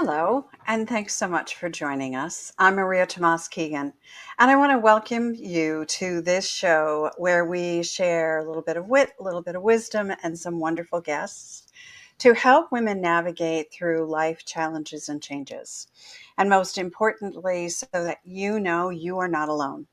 Hello, and thanks so much for joining us. I'm Maria Tomás-Keegan, and I want to welcome you to this show where we share a little bit of wit, a little bit of wisdom, and some wonderful guests to help women navigate through life challenges and changes. And most importantly, so that you know you are not alone.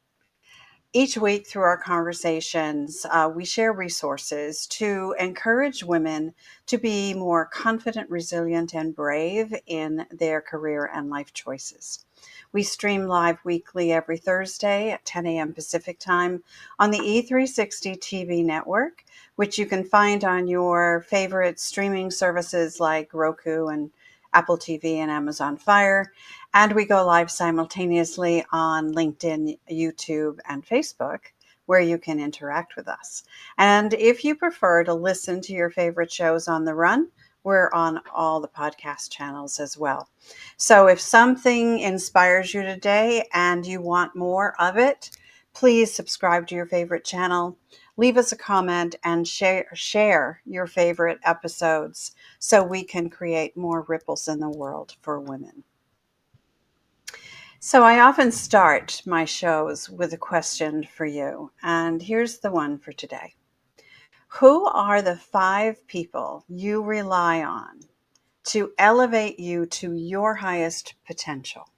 Each week, through our conversations, we share resources to encourage women to be more confident, resilient, and brave in their career and life choices. We stream live weekly every Thursday at 10 a.m. Pacific time on the E360 TV network, which you can find on your favorite streaming services like Roku and Apple TV and Amazon Fire. And we go live simultaneously on LinkedIn, YouTube, and Facebook, where you can interact with us. And if you prefer to listen to your favorite shows on the run, we're on all the podcast channels as well. So if something inspires you today and you want more of it, please subscribe to your favorite channel, leave us a comment, and share your favorite episodes so we can create more ripples in the world for women. So I often start my shows with a question for you, and here's the one for today. Who are the 5 people you rely on to elevate you to your highest potential?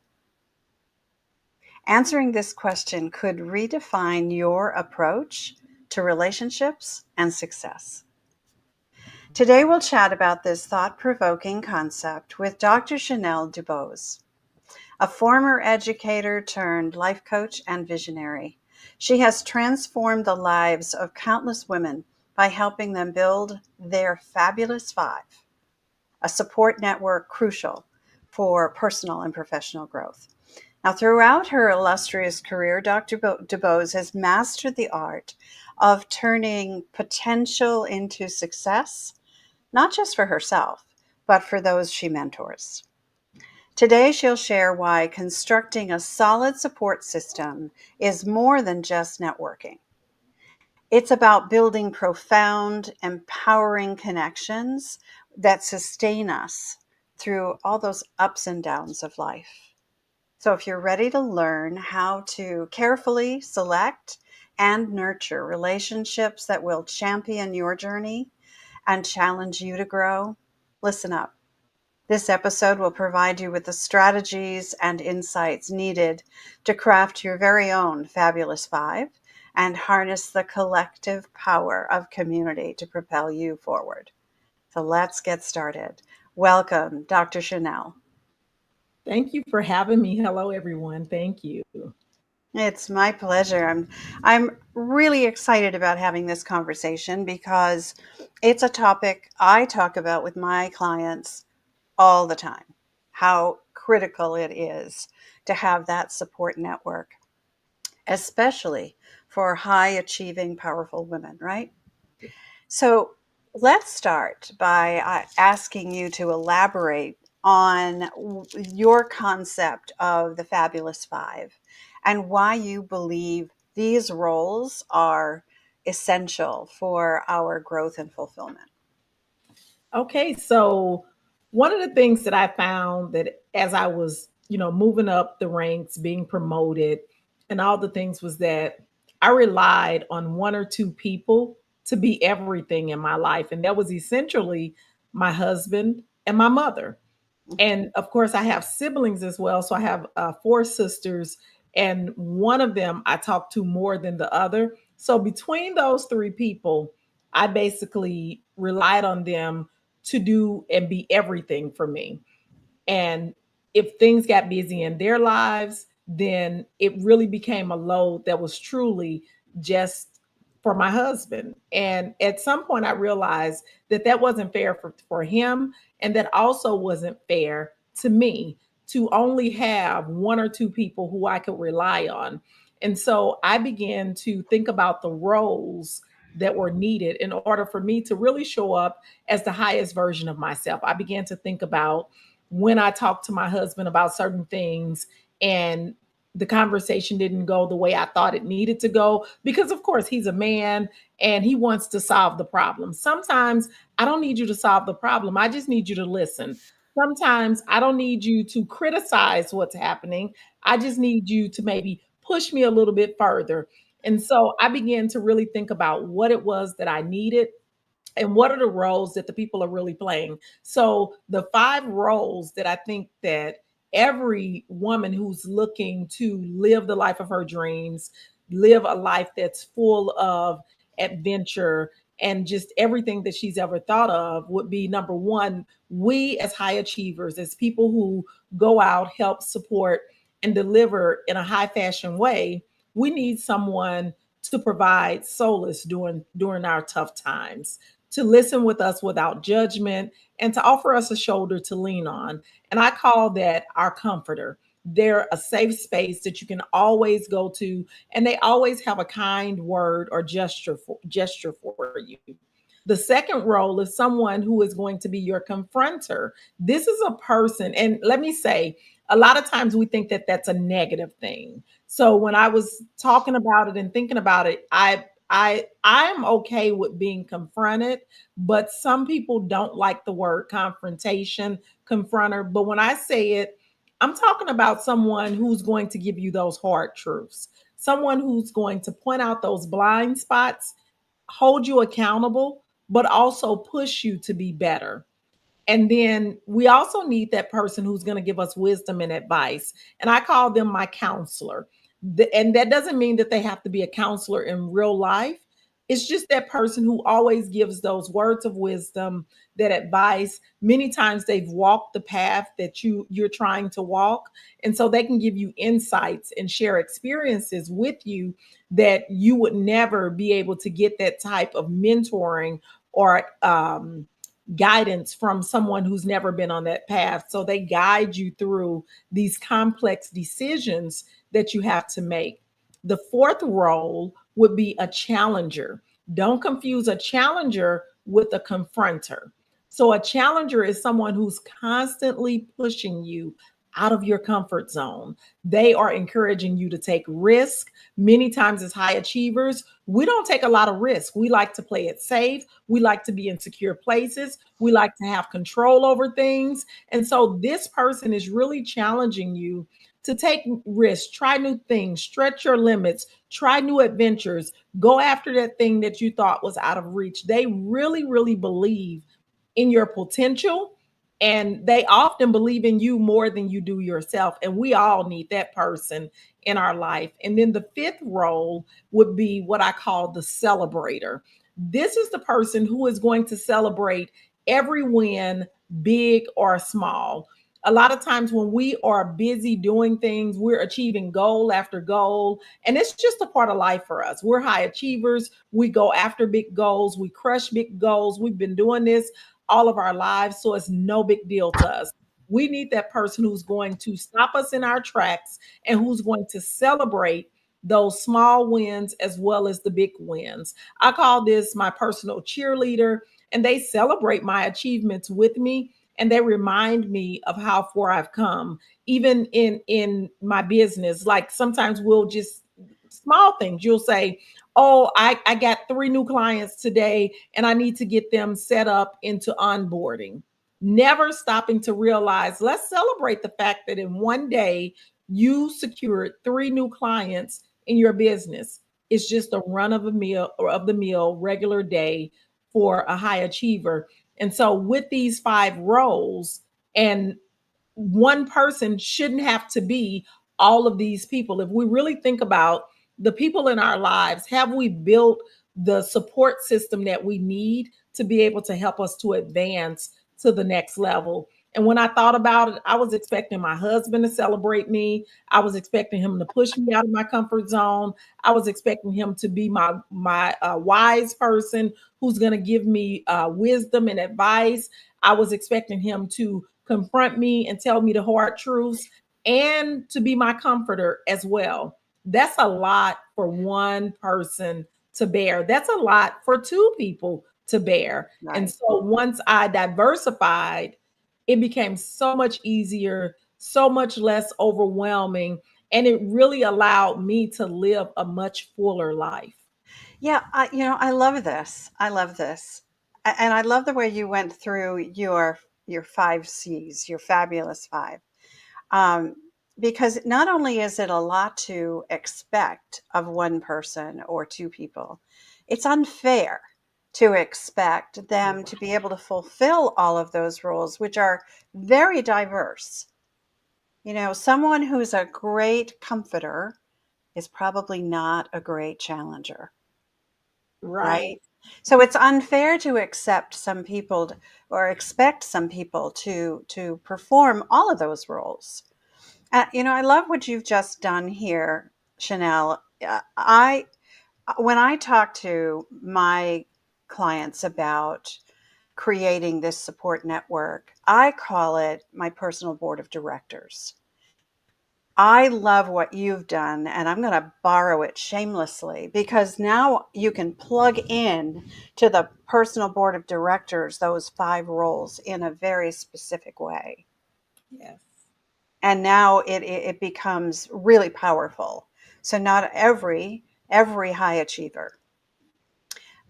Answering this question could redefine your approach to relationships and success. Today we'll chat about this thought-provoking concept with Dr. Shenelle DuBose, a former educator turned life coach and visionary. She has transformed the lives of countless women by helping them build their fabulous 5, a support network crucial for personal and professional growth. Now, throughout her illustrious career, Dr. DuBose has mastered the art of turning potential into success, not just for herself, but for those she mentors. Today, she'll share why constructing a solid support system is more than just networking. It's about building profound, empowering connections that sustain us through all those ups and downs of life. So if you're ready to learn how to carefully select and nurture relationships that will champion your journey and challenge you to grow, listen up. This episode will provide you with the strategies and insights needed to craft your very own fabulous 5 and harness the collective power of community to propel you forward. So let's get started. Welcome, Dr. Shenelle. Thank you for having me. Hello, everyone. Thank you. It's my pleasure. I'm really excited about having this conversation because it's a topic I talk about with my clients all the time, how critical it is to have that support network, especially for high achieving, powerful women, right? So let's start by asking you to elaborate on your concept of the Fabulous 5 and why you believe these roles are essential for our growth and fulfillment. Okay, so one of the things that I found that as I was, moving up the ranks, being promoted, and all the things was that I relied on 1 or 2 people to be everything in my life. And that was essentially my husband and my mother. And of course, I have siblings as well. So I have 4 sisters, and one of them I talk to more than the other. So between those 3 people, I basically relied on them to do and be everything for me. And if things got busy in their lives, then it really became a load that was truly just for my husband. And at some point, I realized that that wasn't fair for him. And that also wasn't fair to me to only have 1 or 2 people who I could rely on. And so I began to think about the roles that were needed in order for me to really show up as the highest version of myself. I began to think about when I talked to my husband about certain things and the conversation didn't go the way I thought it needed to go, because of course he's a man and he wants to solve the problem. Sometimes I don't need you to solve the problem. I just need you to listen. Sometimes I don't need you to criticize what's happening. I just need you to maybe push me a little bit further. And so I began to really think about what it was that I needed and what are the roles that the people are really playing. So the five roles that I think that every woman who's looking to live the life of her dreams, live a life that's full of adventure and just everything that she's ever thought of would be: number one, we as high achievers, as people who go out, help support and deliver in a high fashion way, we need someone to provide solace during our tough times, to listen with us without judgment, and to offer us a shoulder to lean on. And I call that our comforter. They're a safe space that you can always go to, and they always have a kind word or gesture for you. The second role is someone who is going to be your confronter. This is a person, and let me say, a lot of times we think that that's a negative thing. So when I was talking about it and thinking about it, I'm okay with being confronted, but some people don't like the word confrontation, confronter. But when I say it, I'm talking about someone who's going to give you those hard truths, someone who's going to point out those blind spots, hold you accountable, but also push you to be better. And then we also need that person who's going to give us wisdom and advice. And I call them my counselor. And that doesn't mean that they have to be a counselor in real life. It's just that person who always gives those words of wisdom, that advice. Many times they've walked the path that you're trying to walk. And so they can give you insights and share experiences with you that you would never be able to get that type of mentoring or guidance from someone who's never been on that path. So they guide you through these complex decisions that you have to make. The fourth role would be a challenger. Don't confuse a challenger with a confronter. So a challenger is someone who's constantly pushing you out of your comfort zone. They are encouraging you to take risk. Many times as high achievers, we don't take a lot of risk. We like to play it safe. We like to be in secure places. We like to have control over things. And so this person is really challenging you to take risks, try new things, stretch your limits, try new adventures, go after that thing that you thought was out of reach. They really, really believe in your potential, and they often believe in you more than you do yourself. And we all need that person in our life. And then the fifth role would be what I call the celebrator. This is the person who is going to celebrate every win, big or small. A lot of times when we are busy doing things, we're achieving goal after goal. And it's just a part of life for us. We're high achievers. We go after big goals. We crush big goals. We've been doing this all of our lives. So it's no big deal to us. We need that person who's going to stop us in our tracks and who's going to celebrate those small wins as well as the big wins. I call this my personal cheerleader, and they celebrate my achievements with me, and they remind me of how far I've come. Even in my business, like sometimes we'll just small things. You'll say, oh, I got 3 new clients today and I need to get them set up into onboarding. Never stopping to realize, let's celebrate the fact that in one day you secured 3 new clients in your business. It's just a run of a meal or of the meal regular day for a high achiever. And so with these 5 roles, and one person shouldn't have to be all of these people. If we really think about the people in our lives, have we built the support system that we need to be able to help us to advance to the next level? And when I thought about it, I was expecting my husband to celebrate me. I was expecting him to push me out of my comfort zone. I was expecting him to be my wise person who's going to give me wisdom and advice. I was expecting him to confront me and tell me the hard truths and to be my comforter as well. That's a lot for one person to bear. That's a lot for 2 people to bear. And Right. so once I diversified, it became so much easier, so much less overwhelming, and it really allowed me to live a much fuller life. Yeah, I love this. I love this. And I love the way you went through your 5 C's, your fabulous five. Um, because not only is it a lot to expect of one person or two people, it's unfair to expect them to be able to fulfill all of those roles, which are very diverse. You know, someone who's a great comforter is probably not a great challenger, Right. right? So it's unfair to accept some people or expect some people to perform all of those roles. You know, I love what you've just done here, Shenelle. I When I talk to my clients about creating this support network, I call it my personal board of directors. I love what you've done, and I'm going to borrow it shamelessly because now you can plug in to the personal board of directors those 5 roles in a very specific way. Yes. And now it becomes really powerful. So not every high achiever,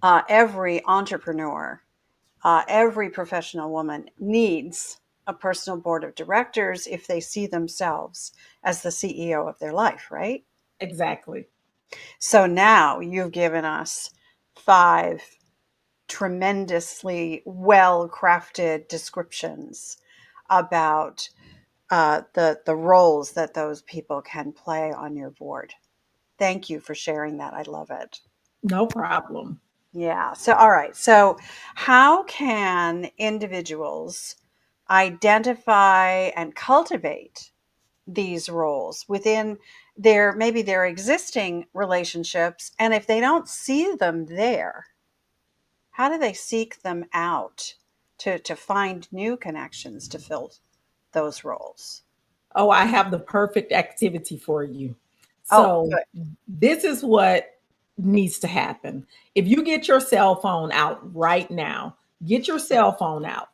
every entrepreneur, every professional woman needs a personal board of directors if they see themselves as the CEO of their life, right? Exactly. So now you've given us 5 tremendously well crafted descriptions about the roles that those people can play on your board. Thank you for sharing that. I love it. No problem. Yeah. So, all right. So, how can individuals identify and cultivate these roles within their maybe their existing relationships? And if they don't see them there, how do they seek them out to find new connections to fill those roles? Oh, I have the perfect activity for you. Oh, So, good. this is what needs to happen. If you get your cell phone out right now, get your cell phone out.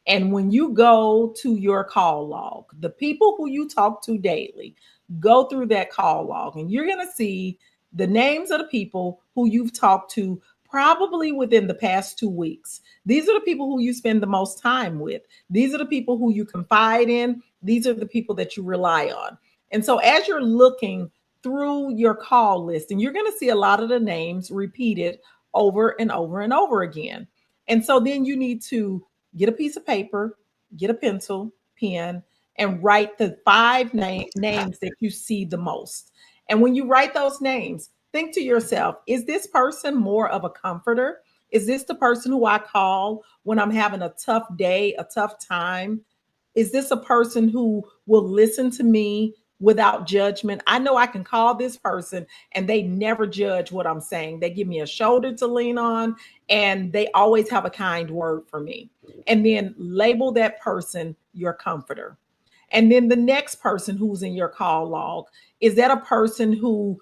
And when you go to your call log, the people who you talk to daily, go through that call log and you're going to see the names of the people who you've talked to probably within the past 2 weeks. These are the people who you spend the most time with. These are the people who you confide in. These are the people that you rely on. And so as you're looking through your call list, and you're going to see a lot of the names repeated over and over and over again. And so then you need to get a piece of paper, get a pencil, pen, and write the 5 names that you see the most. And when you write those names, think to yourself, is this person more of a comforter? Is this the person who I call when I'm having a tough day, a tough time? Is this a person who will listen to me without judgment? I know I can call this person and they never judge what I'm saying. They give me a shoulder to lean on and they always have a kind word for me. And then label that person your comforter. And then the next person who's in your call log, is that a person who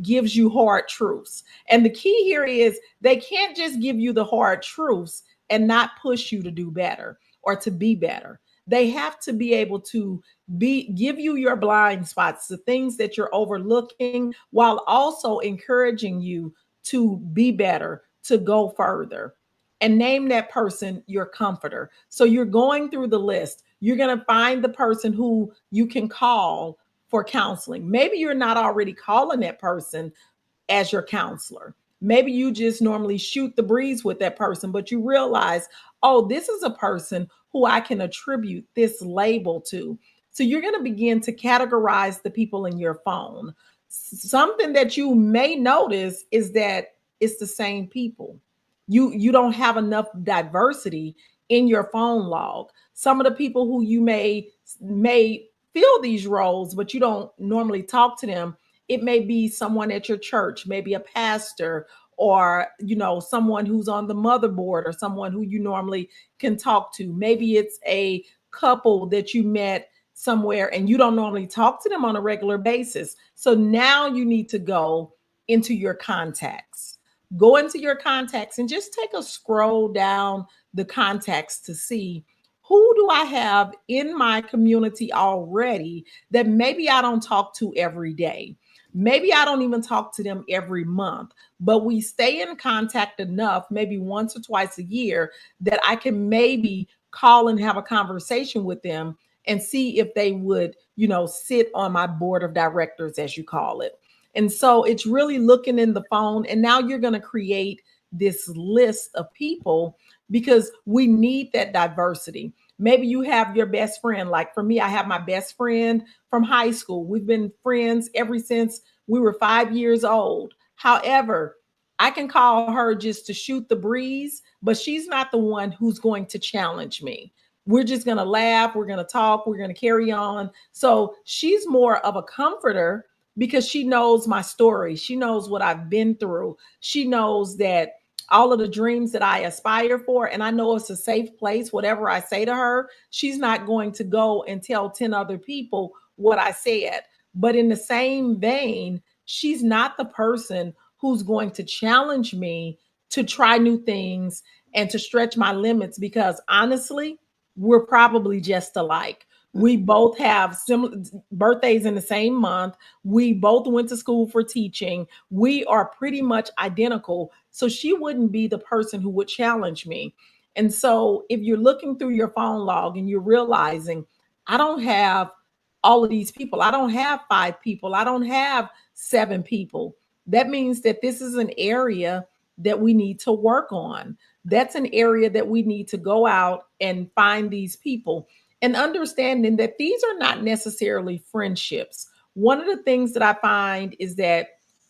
gives you hard truths? And the key here is they can't just give you the hard truths and not push you to do better or to be better. They have to be able to give you your blind spots, the things that you're overlooking, while also encouraging you to be better, to go further. And name that person your comforter. So you're going through the list. You're going to find the person who you can call for counseling. Maybe you're not already calling that person as your counselor. Maybe you just normally shoot the breeze with that person, but you realize, oh, this is a person who I can attribute this label to. So you're going to begin to categorize the people in your phone. Something that you may notice is that it's the same people. You don't have enough diversity in your phone log. Some of the people who you may fill these roles, but you don't normally talk to them, it may be someone at your church, maybe a pastor, or someone who's on the motherboard, or someone who you normally can talk to. Maybe it's a couple that you met somewhere and you don't normally talk to them on a regular basis. So now you need to go into your contacts. Go into your contacts and just take a scroll down the contacts to see, who do I have in my community already that maybe I don't talk to every day? Maybe I don't even talk to them every month, but we stay in contact enough, maybe once or twice a year, that I can maybe call and have a conversation with them and see if they would, sit on my board of directors, as you call it. And so it's really looking in the phone. And now you're going to create this list of people because we need that diversity. Maybe you have your best friend. Like for me, I have my best friend from high school. We've been friends ever since we were 5 years old. However, I can call her just to shoot the breeze, but she's not the one who's going to challenge me. We're just going to laugh, we're going to talk, we're going to carry on. So she's more of a comforter because she knows my story. She knows what I've been through. She knows that all of the dreams that I aspire for, and I know it's a safe place. Whatever I say to her, she's not going to go and tell 10 other people what I said. But in the same vein, she's not the person who's going to challenge me to try new things and to stretch my limits because honestly, we're probably just alike. We both have similar birthdays in the same month. We both went to school for teaching. We are pretty much identical. So she wouldn't be the person who would challenge me. And so if you're looking through your phone log and you're realizing, I don't have all of these people, I don't have 5 people, I don't have 7 people, that means that this is an area that we need to work on. That's an area that we need to go out and find these people and understanding that these are not necessarily friendships. One of the things that I find is that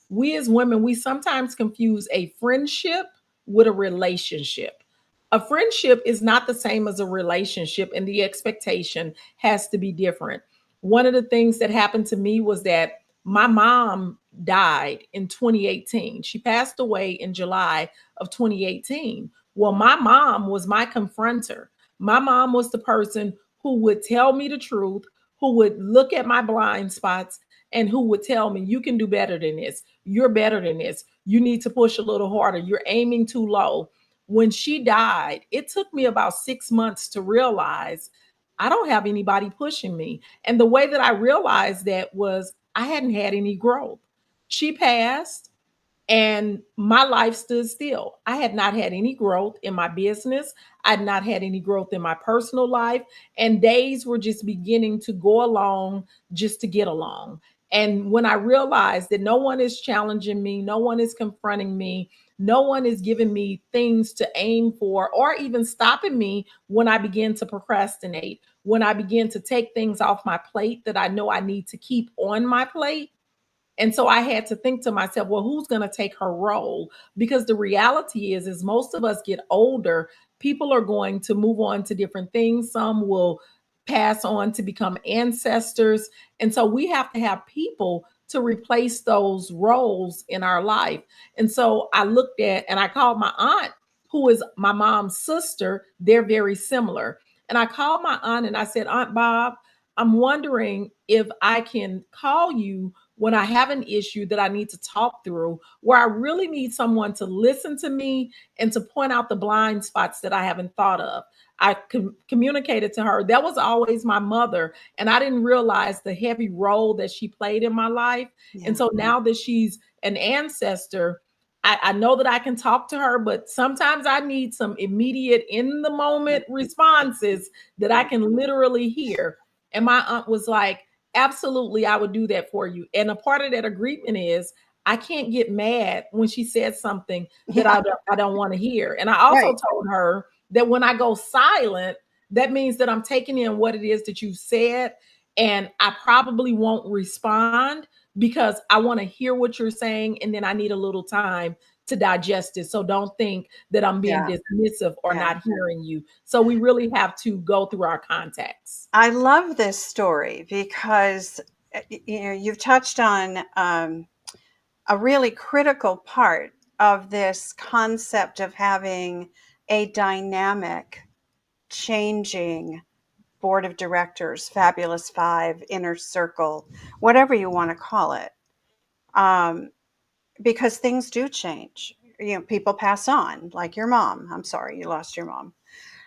we as women, we sometimes confuse a friendship with a relationship. A friendship is not the same as a relationship, and the expectation has to be different. One of the things that happened to me was that my mom died in 2018. She passed away in July of 2018. Well, my mom was my confronter. My mom was the person who would tell me the truth, who would look at my blind spots, and who would tell me, you can do better than this. You're better than this. You need to push a little harder. You're aiming too low. When she died, it took me about 6 months to realize I don't have anybody pushing me. And the way that I realized that was I hadn't had any growth. She passed and my life stood still. I had not had any growth in my business. I had not had any growth in my personal life. And days were just beginning to go along just to get along. And when I realized that no one is challenging me, no one is confronting me, no one is giving me things to aim for, or even stopping me when I begin to procrastinate, when I begin to take things off my plate that I know I need to keep on my plate, and so I had to think to myself, well, who's going to take her role? Because the reality is most of us get older, people are going to move on to different things. Some will pass on to become ancestors. And so we have to have people to replace those roles in our life. And so I looked at and I called my aunt, who is my mom's sister. They're very similar. And I called my aunt and I said, Aunt Bob, I'm wondering if I can call you when I have an issue that I need to talk through, where I really need someone to listen to me and to point out the blind spots that I haven't thought of. I communicated to her. That was always my mother. And I didn't realize the heavy role that she played in my life. And Yeah. so now that she's an ancestor, I know that I can talk to her, but sometimes I need some immediate, in the moment responses that I can literally hear. And my aunt was like, absolutely, I would do that for you. And a part of that agreement is I can't get mad when she says something that Yeah. I don't want to hear. And I also Right. told her that when I go silent, that means that I'm taking in what it is that you said. And I probably won't respond because I want to hear what you're saying. And then I need a little time to digest it. So don't think that I'm being Yeah. dismissive or Yeah. not hearing you. So we really have to go through our contacts. I love this story because you've touched on a really critical part of this concept of having a dynamic, changing board of directors, fabulous five, inner circle, whatever you want to call it, um, because things do change. People pass on, like your mom. I'm sorry you lost your mom.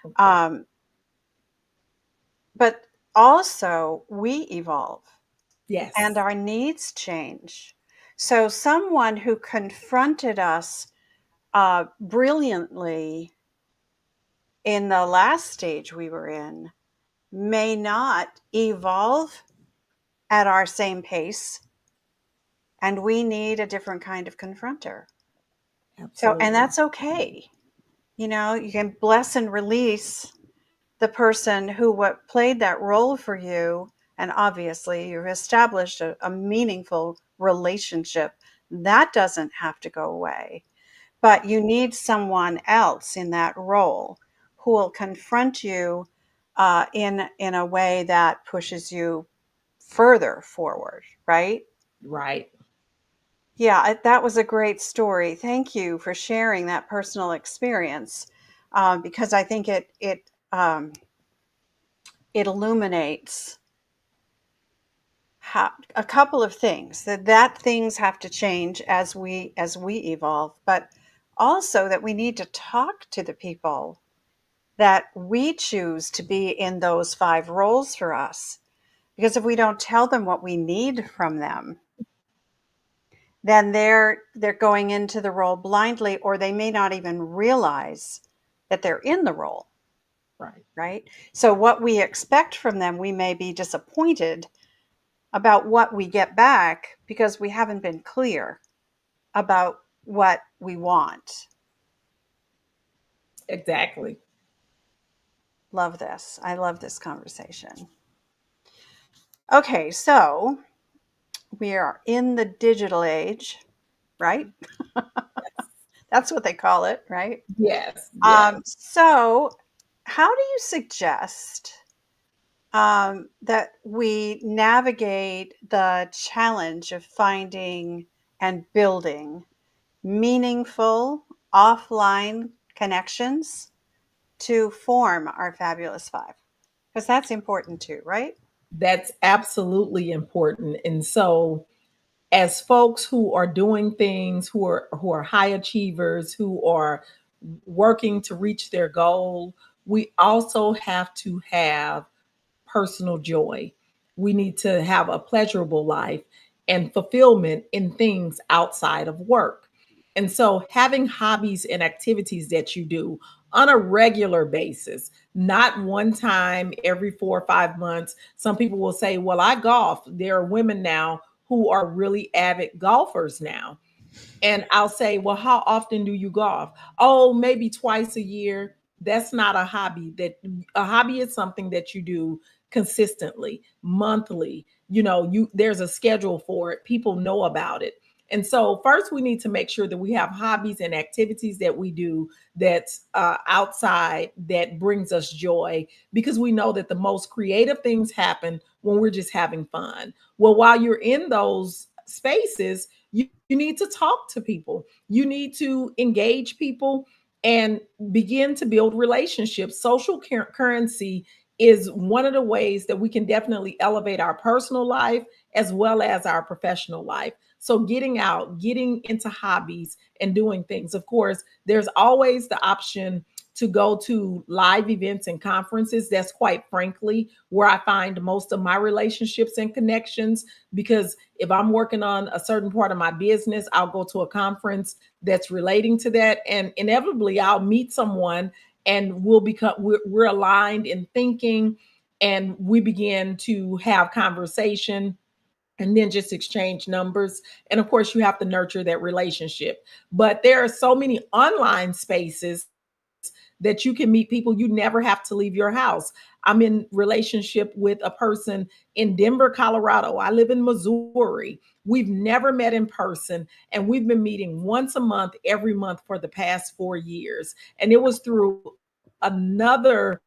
Okay. Um, but also, we evolve and Yes. our needs change. So, someone who confronted us brilliantly in the last stage we were in may not evolve at our same pace, and we need a different kind of confronter. So, and Absolutely. that's okay. You know, you can bless and release the person who what played that role for you, and obviously you've established a meaningful relationship. That doesn't have to go away, but you need someone else in that role who will confront you in a way that pushes you further forward, right? Right. Yeah, that was a great story. Thank you for sharing that personal experience, because I think it illuminates how, a couple of things that things have to change as we evolve, but also that we need to talk to the people that we choose to be in those five roles for us. Because if we don't tell them what we need from them, then they're going into the role blindly, or they may not even realize that they're in the role, Right. right? So what we expect from them, we may be disappointed about what we get back because we haven't been clear about what we want. Exactly. Love this. I love this conversation. Okay, so we are in the digital age, right? That's what they call it, right? Yes. Yes. So, how do you suggest that we navigate the challenge of finding and building meaningful offline connections to form our fabulous five? Because that's important too, right? That's absolutely important. And so, as folks who are doing things, who are high achievers, who are working to reach their goal, we also have to have personal joy. We need to have a pleasurable life and fulfillment in things outside of work. And so, having hobbies and activities that you do on a regular basis, not one time every 4 or 5 months. Some people will say, well, I golf. There are women now who are really avid golfers now. And I'll say, well, how often do you golf? Oh, maybe twice a year. That's not a hobby. That a hobby is something that you do consistently, monthly. You there's a schedule for it. People know about it. And so first we need to make sure that we have hobbies and activities that we do that's outside that brings us joy, because we know that the most creative things happen when we're just having fun. Well, while you're in those spaces, you need to talk to people. You need to engage people and begin to build relationships. Social currency is one of the ways that we can definitely elevate our personal life as well as our professional life. So, getting out, getting into hobbies, and doing things. Of course, there's always the option to go to live events and conferences. That's quite frankly where I find most of my relationships and connections, because if I'm working on a certain part of my business, I'll go to a conference that's relating to that. And inevitably, I'll meet someone and we're aligned in thinking, and we begin to have conversation and then just exchange numbers. And of course, you have to nurture that relationship. But there are so many online spaces that you can meet people. You never have to leave your house. I'm in relationship with a person in Denver, Colorado. I live in Missouri. We've never met in person, and we've been meeting once a month, every month for the past 4 years. And it was through another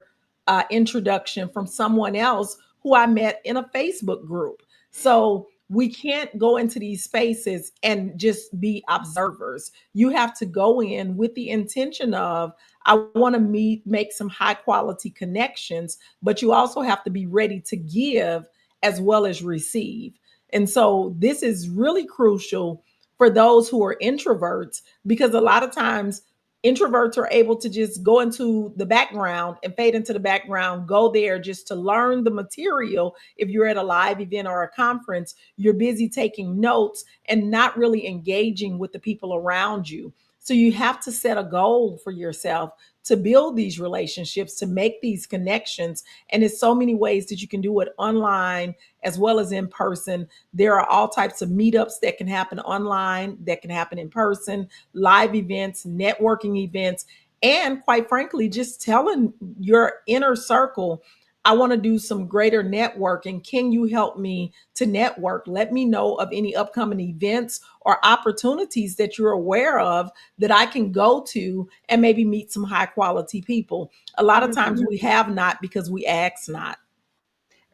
introduction from someone else who I met in a Facebook group. So we can't go into these spaces and just be observers. You have to go in with the intention of, I want to make some high quality connections, but you also have to be ready to give as well as receive. And so this is really crucial for those who are introverts, because a lot of times introverts are able to just go into the background and fade into the background, go there just to learn the material. If you're at a live event or a conference, you're busy taking notes and not really engaging with the people around you. So you have to set a goal for yourself to build these relationships, to make these connections. And it's so many ways that you can do it online as well as in person. There are all types of meetups that can happen online, that can happen in person, live events, networking events, and quite frankly, just telling your inner circle, I want to do some greater networking. Can you help me to network? Let me know of any upcoming events or opportunities that you're aware of that I can go to and maybe meet some high quality people. A lot of times Mhm. we have not because we ask not.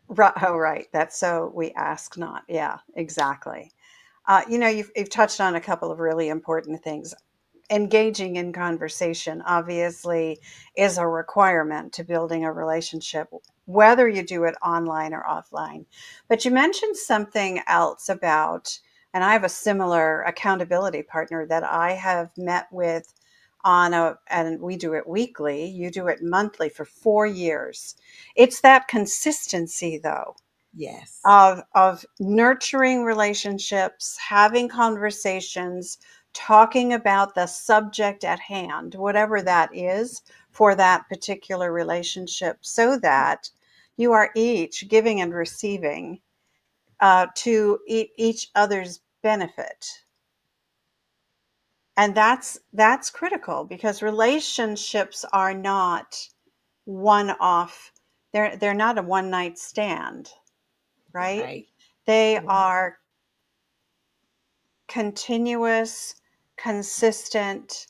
Right, oh, right. That's so we ask not. Yeah, exactly. You've touched on a couple of really important things. Engaging in conversation obviously is a requirement to building a relationship, whether you do it online or offline. But you mentioned something else about, and I have a similar accountability partner that I have met with and we do it weekly, you do it monthly for 4 years. It's that consistency, though, Yes. of nurturing relationships, having conversations, talking about the subject at hand, whatever that is for that particular relationship, so that you are each giving and receiving to each other's benefit. And that's critical because relationships are not one off. They're not a one night stand, right? Right. They Right. are continuous, consistent,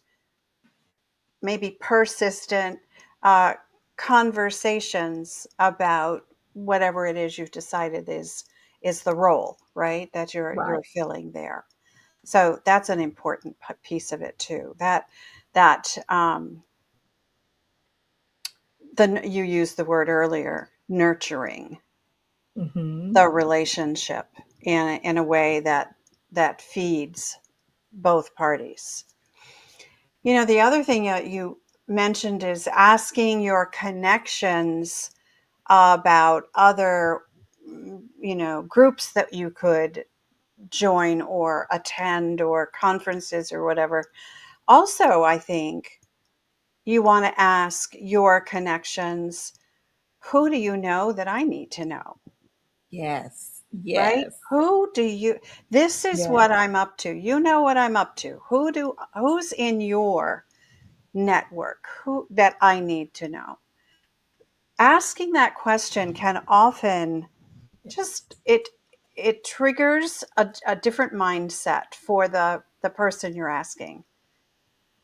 maybe persistent uh, conversations about whatever it is you've decided is the role, right? That you're Right. filling there. So that's an important piece of it too. That you used the word earlier, nurturing Hmm. the relationship in a way that feeds both parties. The other thing that you mentioned is asking your connections about other, groups that you could join or attend or conferences or whatever. Also, I think you want to ask your connections, who do you know that I need to know? Yes. Right? Yes. This is Yes. what I'm up to. You know what I'm up to. Who's in your network who that I need to know? Asking that question can often Yes. just it triggers a different mindset for the person you're asking.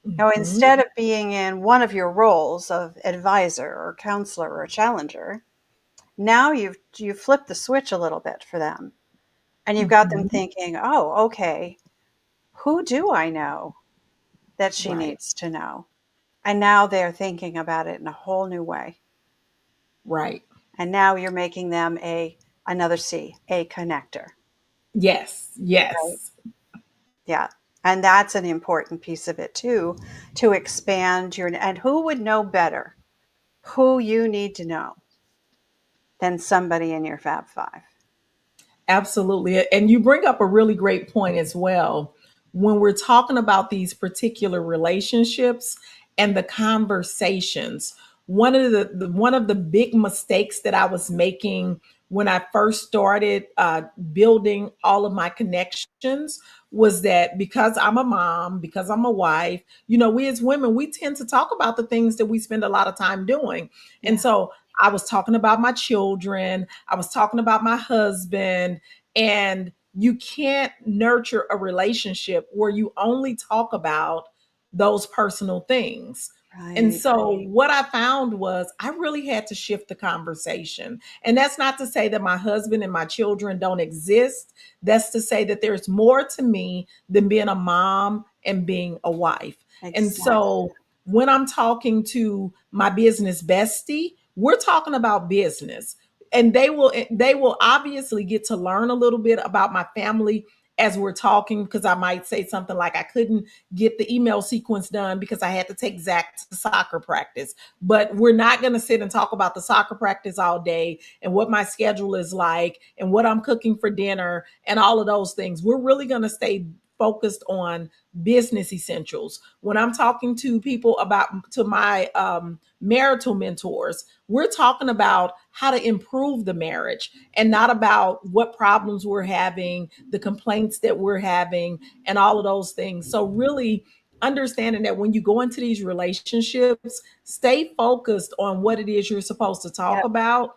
Now, Hmm. instead of being in one of your roles of advisor or counselor or challenger, now you've flipped the switch a little bit for them, and you've got them Hmm. thinking, "Oh, okay, who do I know that she Right. needs to know?" And now they're thinking about it in a whole new way. Right. And now you're making them another C, a connector, Yes. right? Yes. Yeah. And that's an important piece of it too, to expand and who would know better who you need to know than somebody in your Fab Five? Absolutely. And you bring up a really great point as well. When we're talking about these particular relationships and the conversations, one of the big mistakes that I was making when I first started building all of my connections was that because I'm a mom, because I'm a wife, we as women, we tend to talk about the things that we spend a lot of time doing. And Yeah, so I was talking about my children, I was talking about my husband, and you can't nurture a relationship where you only talk about those personal things. And right. so what I found was I really had to shift the conversation. And that's not to say that my husband and my children don't exist. That's to say that there's more to me than being a mom and being a wife. And Exactly. so when I'm talking to my business bestie, we're talking about business, and they will obviously get to learn a little bit about my family as we're talking, because I might say something like I couldn't get the email sequence done because I had to take Zach to soccer practice. But we're not going to sit and talk about the soccer practice all day and what my schedule is like and what I'm cooking for dinner and all of those things. We're really going to stay focused on business essentials. When I'm talking to people about to my marital mentors, we're talking about how to improve the marriage and not about what problems we're having, the complaints that we're having, and all of those things. So really understanding that when you go into these relationships, stay focused on what it is you're supposed to talk Yep. about,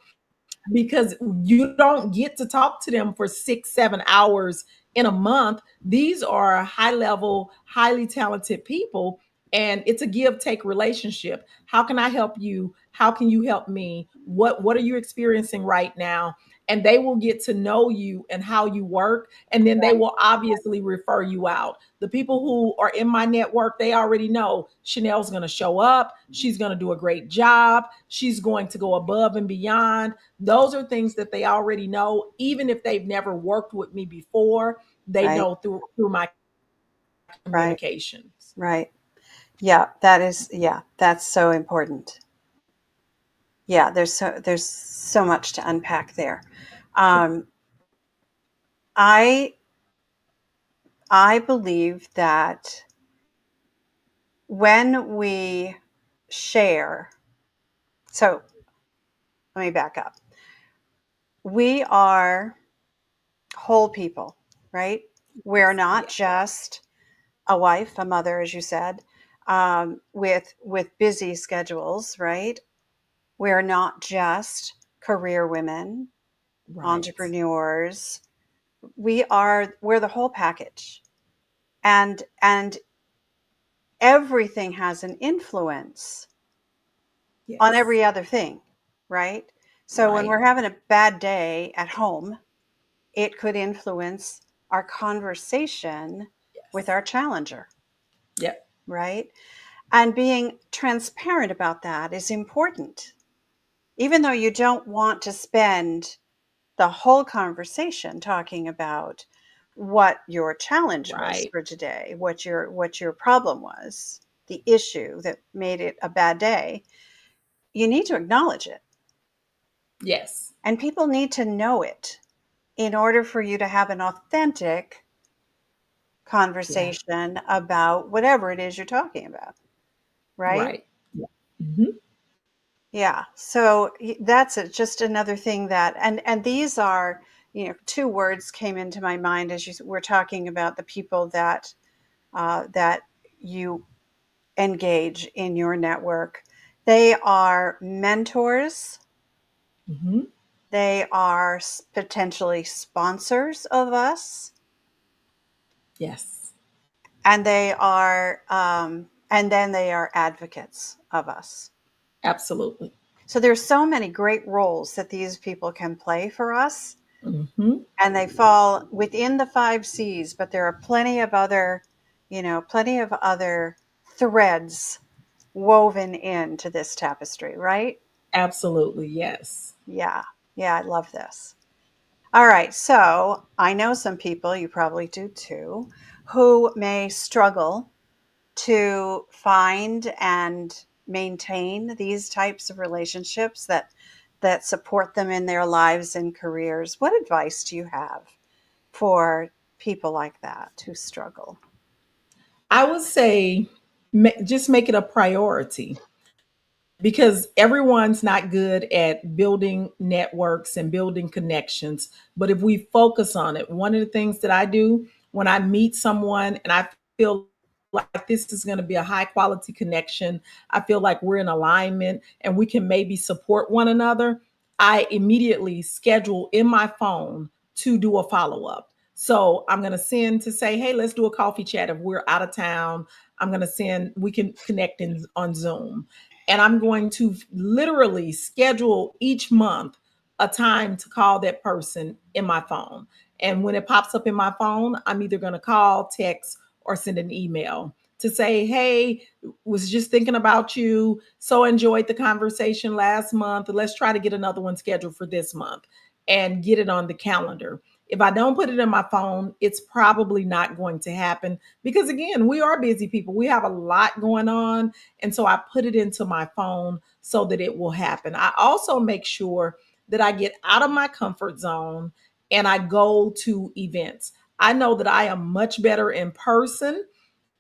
because you don't get to talk to them for 6, 7 hours in a month. These are high level, highly talented people, and it's a give take relationship. How can I help you? How can you help me? What are you experiencing right now? And they will get to know you and how you work, and then they Right. will obviously refer you out. The people who are in my network, they already know Shenelle's going to show up. She's going to do a great job. She's going to go above and beyond. Those are things that they already know, even if they've never worked with me before. They Right. know through my Right. communications. Right. Yeah, that is, yeah, that's so important. Yeah, there's so much to unpack there. Um, I I believe that when we share, so let me back up. We are whole people, right? We're not Yeah. just a wife, a mother, as you said, with busy schedules, right? We're not just career women, Right. entrepreneurs. We're the whole package, and everything has an influence on Yes. every other thing, right? So when Right. we're having a bad day at home, it could influence our conversation with Yes. our challenger, Yep. right? And being transparent about that is important. Even though you don't want to spend the whole conversation talking about what your challenge was Right. for today, what your problem was, the issue that made it a bad day, you need to acknowledge it. Yes. And people need to know it in order for you to have an authentic Yeah. conversation about whatever it is you're talking about, right? Right. Yeah. Hmm. Yeah. So that's just another thing that, and these are, two words came into my mind as you were talking about the people that you engage in your network. They are mentors. Hmm. They are potentially sponsors of us, Yes. and then they are advocates of us. Absolutely. So there's so many great roles that these people can play for us, Hmm. and they fall within the 5 C's, but there are plenty of other threads woven into this tapestry, right? Absolutely. Yes. Yeah. Yeah, I love this. All right. So I know some people, you probably do too, who may struggle to find and maintain these types of relationships that support them in their lives and careers. What advice do you have for people like that who struggle? I would say just make it a priority, because everyone's not good at building networks and building connections. But if we focus on it, one of the things that I do when I meet someone and I feel like this is going to be a high quality connection, I feel like we're in alignment and we can maybe support one another, I immediately schedule in my phone to do a follow up. So I'm going to send to say, hey, let's do a coffee chat if we're out of town. I'm going to send, we can connect on Zoom, and I'm going to literally schedule each month a time to call that person in my phone. And when it pops up in my phone, I'm either going to call, text, or send an email to say, hey, was just thinking about you. So enjoyed the conversation last month. Let's try to get another one scheduled for this month and get it on the calendar. If I don't put it in my phone, it's probably not going to happen, because again, we are busy people. We have a lot going on, and so I put it into my phone so that it will happen. I also make sure that I get out of my comfort zone and I go to events. I know that I am much better in person,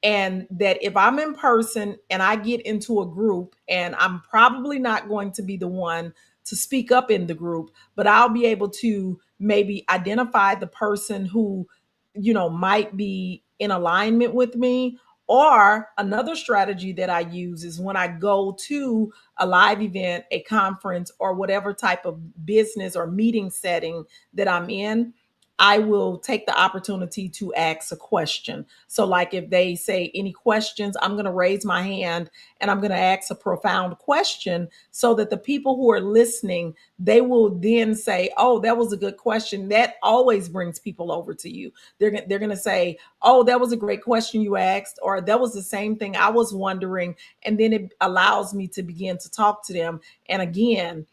and that if I'm in person and I get into a group, and I'm probably not going to be the one to speak up in the group, but I'll be able to maybe identify the person who, might be in alignment with me. Or another strategy that I use is when I go to a live event, a conference, or whatever type of business or meeting setting that I'm in, I will take the opportunity to ask a question. So, like if they say any questions, I'm going to raise my hand and I'm going to ask a profound question so that the people who are listening, they will then say, "Oh, that was a good question." That always brings people over to you. They're going to say, "Oh, that was a great question you asked," or "That was the same thing I was wondering." And then it allows me to begin to talk to them. And again,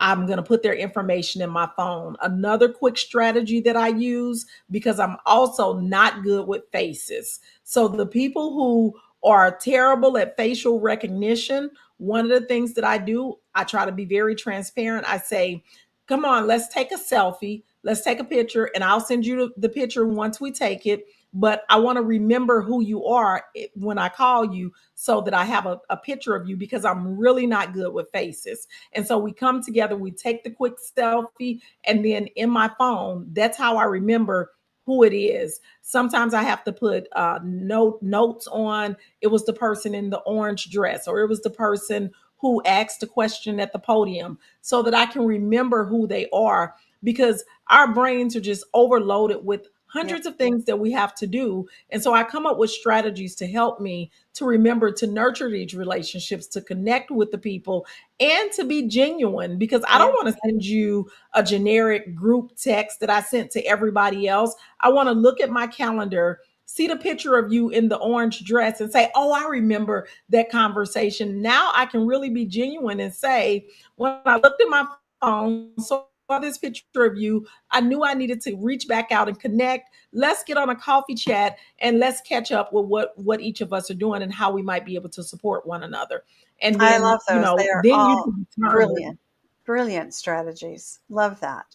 I'm going to put their information in my phone. Another quick strategy that I use, because I'm also not good with faces. So the people who are terrible at facial recognition, one of the things that I do, I try to be very transparent. I say, "Come on, let's take a selfie. Let's take a picture, and I'll send you the picture once we take it. But I want to remember who you are when I call you, so that I have a picture of you, because I'm really not good with faces." And so we come together, we take the quick selfie, and then in my phone, that's how I remember who it is. Sometimes I have to put notes on. It was the person in the orange dress, or it was the person who asked a question at the podium, so that I can remember who they are, because our brains are just overloaded with Yep. hundreds of things that we have to do. And so I come up with strategies to help me to remember to nurture these relationships, to connect with the people, and to be genuine, because I don't Yeah. want to send you a generic group text that I sent to everybody else. I want to look at my calendar, see the picture of you in the orange dress, and say, "Oh, I remember that conversation." Now I can really be genuine and say, when I looked at my phone, saw this picture of you, I knew I needed to reach back out and connect. Let's get on a coffee chat and let's catch up with what each of us are doing and how we might be able to support one another. And I then, love those. They are then you all can brilliant, determine. brilliant strategies. Love that.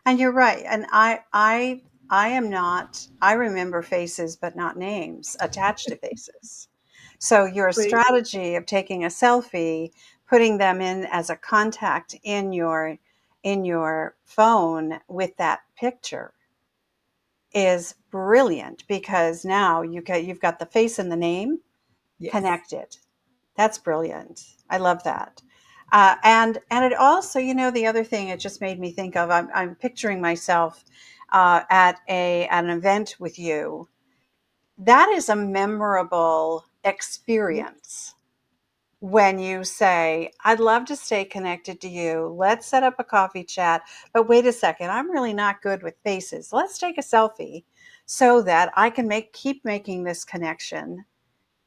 And you're right. And I am not, I remember faces, but not names attached to faces. So your See, strategy of taking a selfie, putting them in as a contact in your phone with that picture is brilliant, because now you've got the face and the name yes. connected. That's brilliant. I love that. And it also, the other thing it just made me think of, I'm picturing myself at an event with you. That is a memorable experience when you say, "I'd love to stay connected to you. Let's set up a coffee chat. But wait a second, I'm really not good with faces. Let's take a selfie so that I can keep making this connection."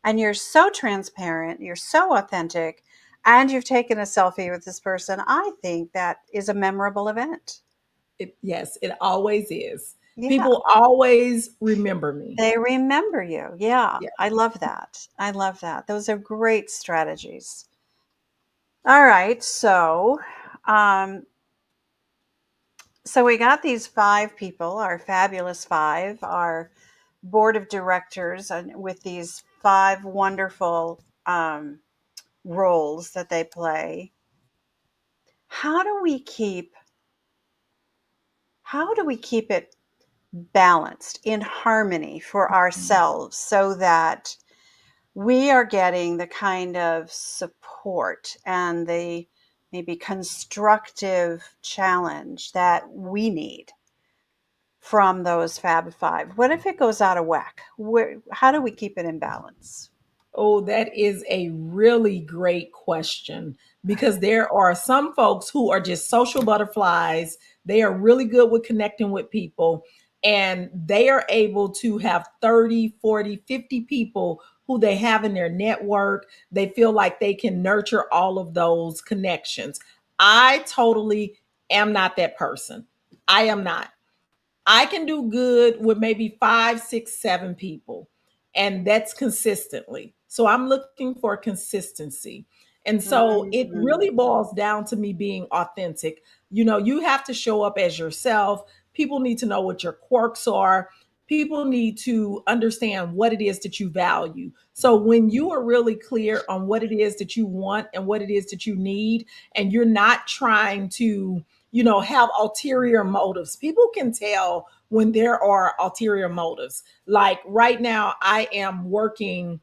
And you're so transparent, you're so authentic, and you've taken a selfie with this person. I think that is a memorable event. Yes, it always is. Yeah, People always remember me. they remember you. Yeah, Yeah. I love that. I love that. Those are great strategies. All right, um, so we got these five people, our fabulous five, our board of directors, and with these five wonderful roles that they play. How do we keep how do we keep it balanced in harmony for ourselves so that we are getting the kind of support and the maybe constructive challenge that we need from those Fab Five? What if it goes out of whack? How do we keep it in balance? Oh, that is a really great question, because there are some folks who are just social butterflies. They are really good with connecting with people, and they are able to have 30, 40, 50 people who they have in their network. They feel like they can nurture all of those connections. I totally am not that person. I am not. I can do good with maybe five, six, seven people, and that's consistently. So I'm looking for consistency. And so it Mhm. really boils down to me being authentic. You have to show up as yourself. People need to know what your quirks are. people need to understand what it is that you value. So when you are really clear on what it is that you want and what it is that you need, and you're not trying to, have ulterior motives. People can tell when there are ulterior motives. Like right now, I am working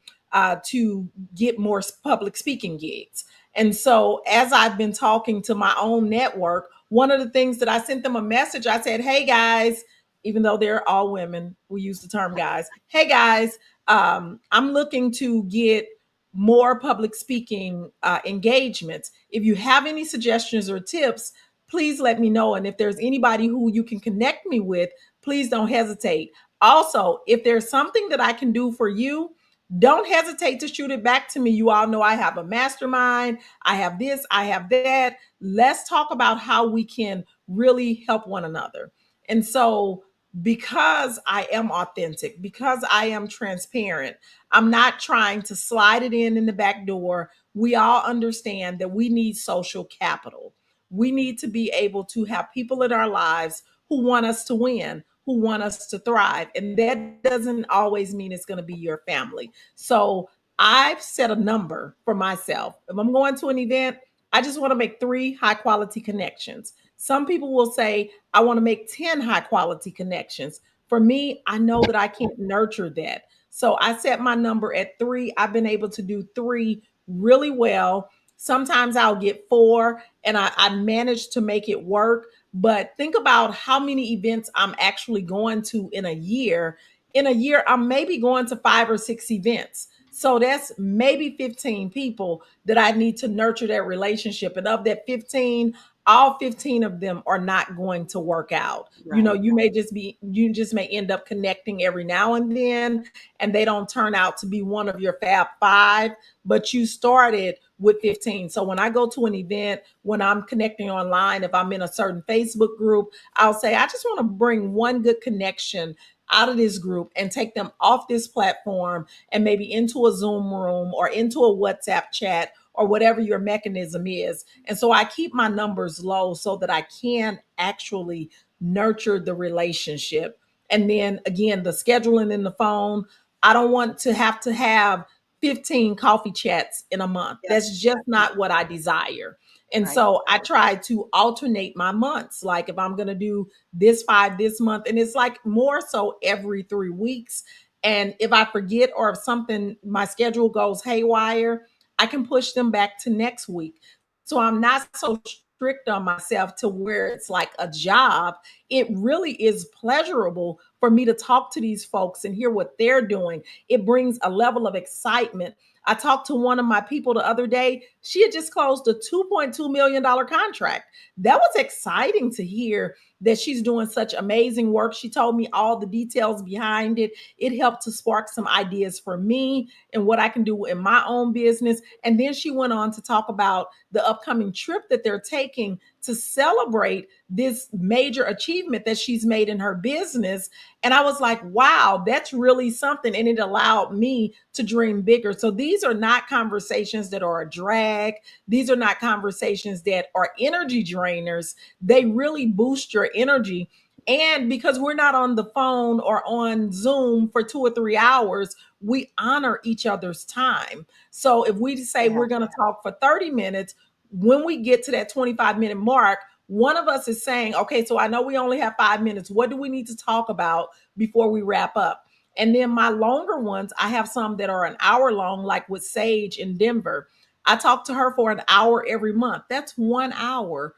to get more public speaking gigs. And so, as I've been talking to my own network, one of the things that I sent them a message, I said, "Hey guys," even though they're all women, we use the term guys. "Hey guys, I'm looking to get more public speaking engagements. If you have any suggestions or tips, please let me know. And if there's anybody who you can connect me with, please don't hesitate. Also, if there's something that I can do for you, don't hesitate to shoot it back to me. You all know I have a mastermind. I have this, I have that. Let's talk about how we can really help one another." And so, because I am authentic, because I am transparent, I'm not trying to slide it in the back door. We all understand that we need social capital. We need to be able to have people in our lives who want us to win, who want us to thrive. And that doesn't always mean it's going to be your family. So I've set a number for myself. If I'm going to an event, I just want to make 3 high quality connections. Some people will say, I want to make 10 high quality connections. For me, I know that I can't nurture that. So I set my number at 3. I've been able to do 3 really well. Sometimes I'll get 4 and I manage to make it work. But think about how many events I'm actually going to in a year. In a year, I'm maybe going to 5 or 6 events. So that's maybe 15 people that I need to nurture that relationship. And of that 15, all 15 of them are not going to work out. Right. You just may end up connecting every now and then, and they don't turn out to be one of your fab 5, but you started with 15. So when I go to an event, when I'm connecting online, if I'm in a certain Facebook group, I'll say, I just want to bring one good connection out of this group and take them off this platform and maybe into a Zoom room or into a WhatsApp chat or whatever your mechanism is. And so I keep my numbers low so that I can actually nurture the relationship. And then again, the scheduling in the phone, I don't want to have 15 coffee chats in a month. Yes. That's just not what I desire. And Right. so I try to alternate my months. Like if I'm going to do this 5 this month, and it's like more so every 3 weeks. And if I forget or if something, my schedule goes haywire, I can push them back to next week. So I'm not so strict on myself to where it's like a job. It really is pleasurable for me to talk to these folks and hear what they're doing. It brings a level of excitement. I talked to one of my people the other day. She had just closed a $2.2 million contract. That was exciting to hear that she's doing such amazing work. She told me all the details behind it. It helped to spark some ideas for me and what I can do in my own business. And then she went on to talk about the upcoming trip that they're taking to celebrate this major achievement that she's made in her business. And I was like, wow, that's really something. And it allowed me to dream bigger. So these are not conversations that are a drag. These are not conversations that are energy drainers. They really boost your energy. And because we're not on the phone or on Zoom for 2 or 3 hours, we honor each other's time. So if we say Yeah. we're going to talk for 30 minutes, when we get to that 25-minute mark, one of us is saying, okay, so I know we only have 5 minutes. What do we need to talk about before we wrap up? And then my longer ones, I have some that are an hour long, like with Sage in Denver. I talk to her for an hour every month. That's 1 hour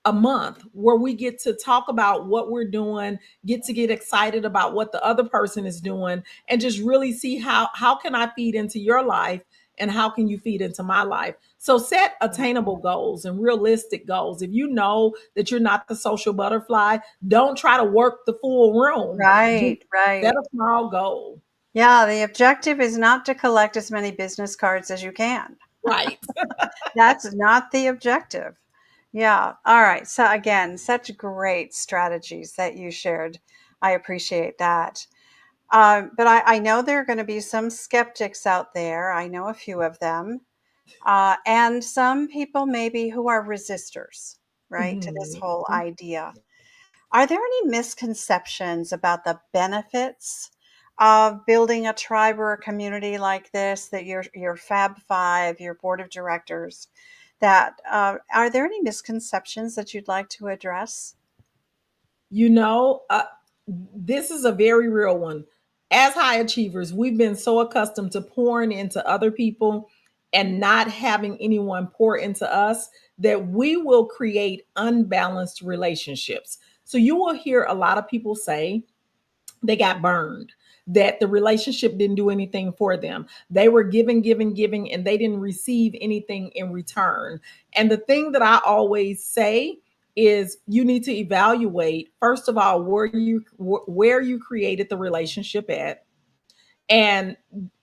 a month where we get to talk about what we're doing, get excited about what the other person is doing, and just really see how can I feed into your life and how can you feed into my life. So set attainable goals and realistic goals. If you know that you're not the social butterfly, don't try to work the full room. Just Right. set Right. a small goal. Yeah. The objective is not to collect as many business cards as you can. Right. That's not the objective. Yeah. All right. So, again, such great strategies that you shared. I appreciate that. But I know there are going to be some skeptics out there. I know a few of them. And some people maybe who are resistors, right, to this Mhm. whole idea. Are there any misconceptions about the benefits of building a tribe or a community like this, that your Fab Five, your board of directors, that are there any misconceptions that you'd like to address? You know, this is a very real one. As high achievers, we've been so accustomed to pouring into other people and not having anyone pour into us that we will create unbalanced relationships. So you will hear a lot of people say they got burned, that the relationship didn't do anything for them. They were giving, giving, giving, and they didn't receive anything in return. And the thing that I always say is you need to evaluate, first of all, where you created the relationship at. And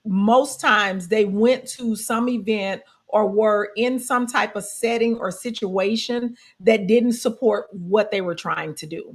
most times they went to some event or were in some type of setting or situation that didn't support what they were trying to do.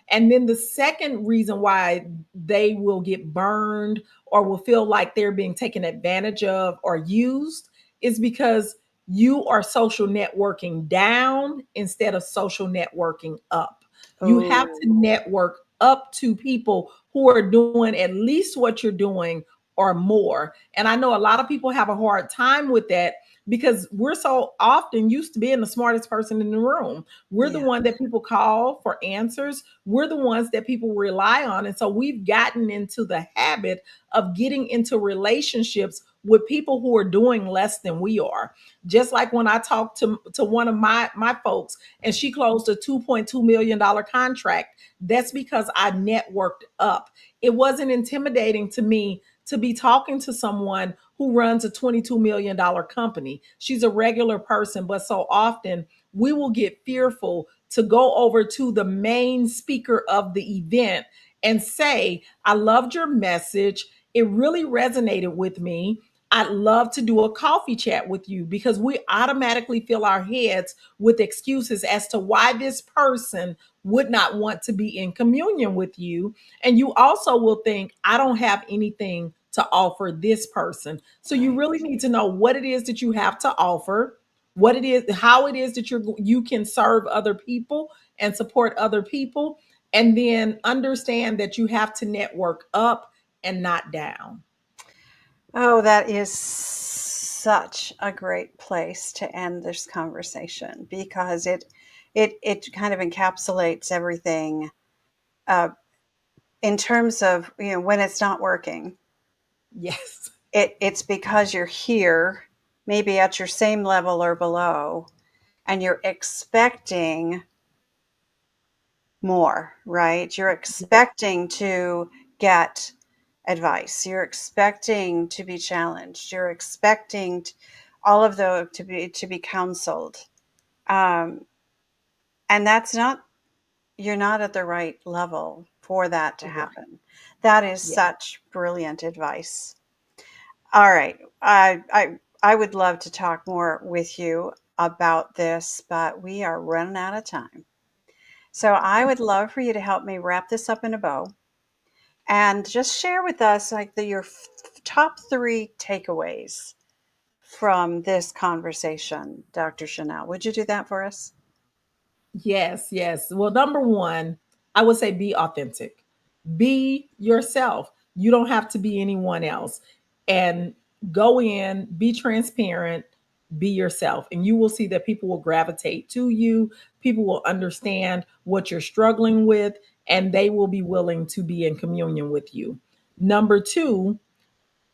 And then the second reason why they will get burned or will feel like they're being taken advantage of or used is because you are social networking down instead of social networking up. You have to Oh, network up to people who are doing at least what you're doing or more. And I know a lot of people have a hard time with that because we're so often used to being the smartest person in the room. We're the yeah. one that people call for answers. We're the ones that people rely on. And so we've gotten into the habit of getting into relationships with people who are doing less than we are. Just like when I talked to one of my folks and she closed a $2.2 million contract, that's because I networked up. It wasn't intimidating to me to be talking to someone who runs a $22 million company. She's a regular person, but so often we will get fearful to go over to the main speaker of the event and say, I loved your message. It really resonated with me. I'd love to do a coffee chat with you, because we automatically fill our heads with excuses as to why this person would not want to be in communion with you. And you also will think, I don't have anything to offer this person. So you Right. really need to know what it is that you have to offer, what it is, how it is that you can serve other people and support other people, and then understand that you have to network up and not down. Oh, that is such a great place to end this conversation, because it kind of encapsulates everything, uh, in terms of, when it's not working. Yes. It's because you're here, maybe at your same level or below, and you're expecting more, right? You're Yeah. expecting to get advice. You're expecting to be challenged. You're expecting all of the to be counseled. Um, and that's not, you're not at the right level for that to Right. happen. That is Yeah. such brilliant advice. All right. I would love to talk more with you about this, but we are running out of time. So I would love for you to help me wrap this up in a bow and just share with us, like, your top three takeaways from this conversation, Dr. Shenelle. Would you do that for us? Yes, yes. Well, number one, I would say be authentic. Be yourself. You don't have to be anyone else. And go in, be transparent, be yourself. And you will see that people will gravitate to you. People will understand what you're struggling with, and they will be willing to be in communion with you. Number two,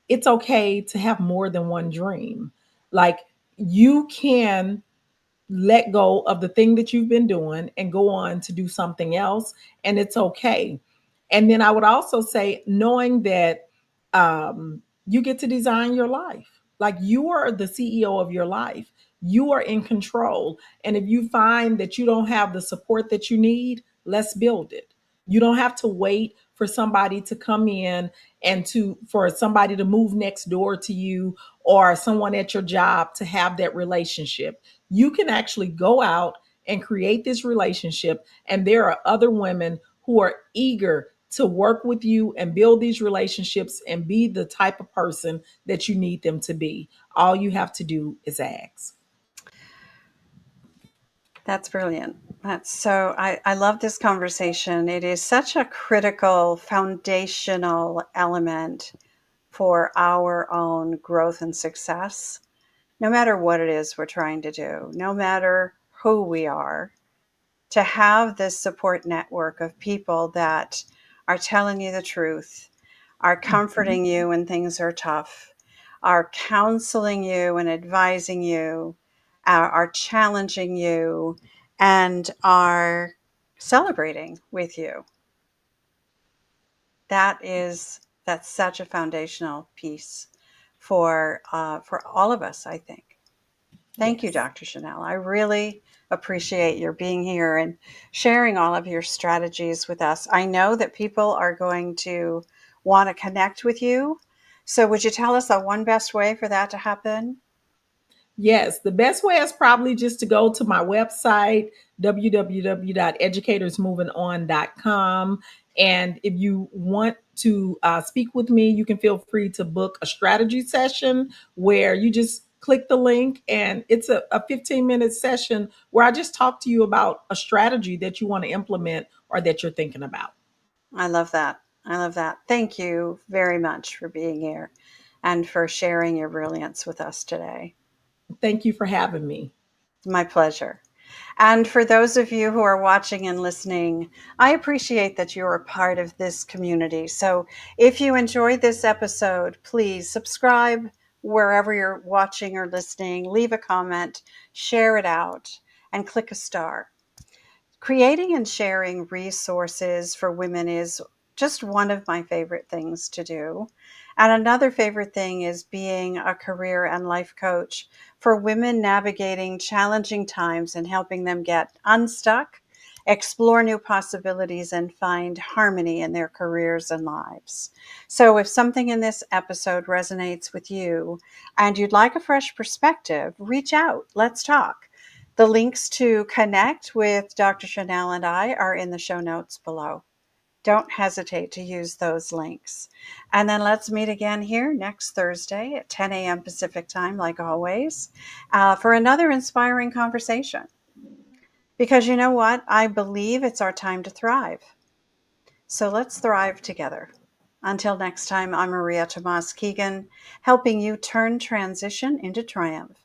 it's okay to have more than one dream. Like, you can let go of the thing that you've been doing and go on to do something else, and it's okay. And then I would also say, knowing that you get to design your life. Like, you are the CEO of your life, you are in control. And if you find that you don't have the support that you need, let's build it. You don't have to wait for somebody to come in and to for somebody to move next door to you, or someone at your job to have that relationship. You can actually go out and create this relationship, and there are other women who are eager to work with you and build these relationships and be the type of person that you need them to be. All you have to do is ask. That's brilliant. I love this conversation. It is such a critical, foundational element for our own growth and success, no matter what it is we're trying to do, no matter who we are, to have this support network of people that are telling you the truth, are Mhm. comforting you when things are tough, are counseling you and advising you, are challenging you, and are celebrating with you. That's such a foundational piece for all of us, I think. Thank you, Yes. Dr. Shenelle. I really appreciate your being here and sharing all of your strategies with us. I know that people are going to want to connect with you. So, would you tell us the one best way for that to happen? Yes, the best way is probably just to go to my website, www.educatorsmovingon.com. And if you want to speak with me, you can feel free to book a strategy session where you just click the link, and it's a 15-minute session where I just talk to you about a strategy that you want to implement or that you're thinking about. I love that. I love that. Thank you very much for being here and for sharing your brilliance with us today. Thank you for having me. My pleasure. And for those of you who are watching and listening, I appreciate that you're a part of this community. So if you enjoyed this episode, please subscribe wherever you're watching or listening, leave a comment, share it out, and click a star. Creating and sharing resources for women is just one of my favorite things to do. And another favorite thing is being a career and life coach for women navigating challenging times and helping them get unstuck, explore new possibilities, and find harmony in their careers and lives. So, if something in this episode resonates with you and you'd like a fresh perspective, reach out. Let's talk. The links to connect with Dr. Shenelle and I are in the show notes below. Don't hesitate to use those links. And then let's meet again here next Thursday at 10 a.m. Pacific time, like always, for another inspiring conversation. Because you know what? I believe it's our time to thrive. So let's thrive together. Until next time, I'm Maria Tomás-Keegan, helping you turn transition into triumph.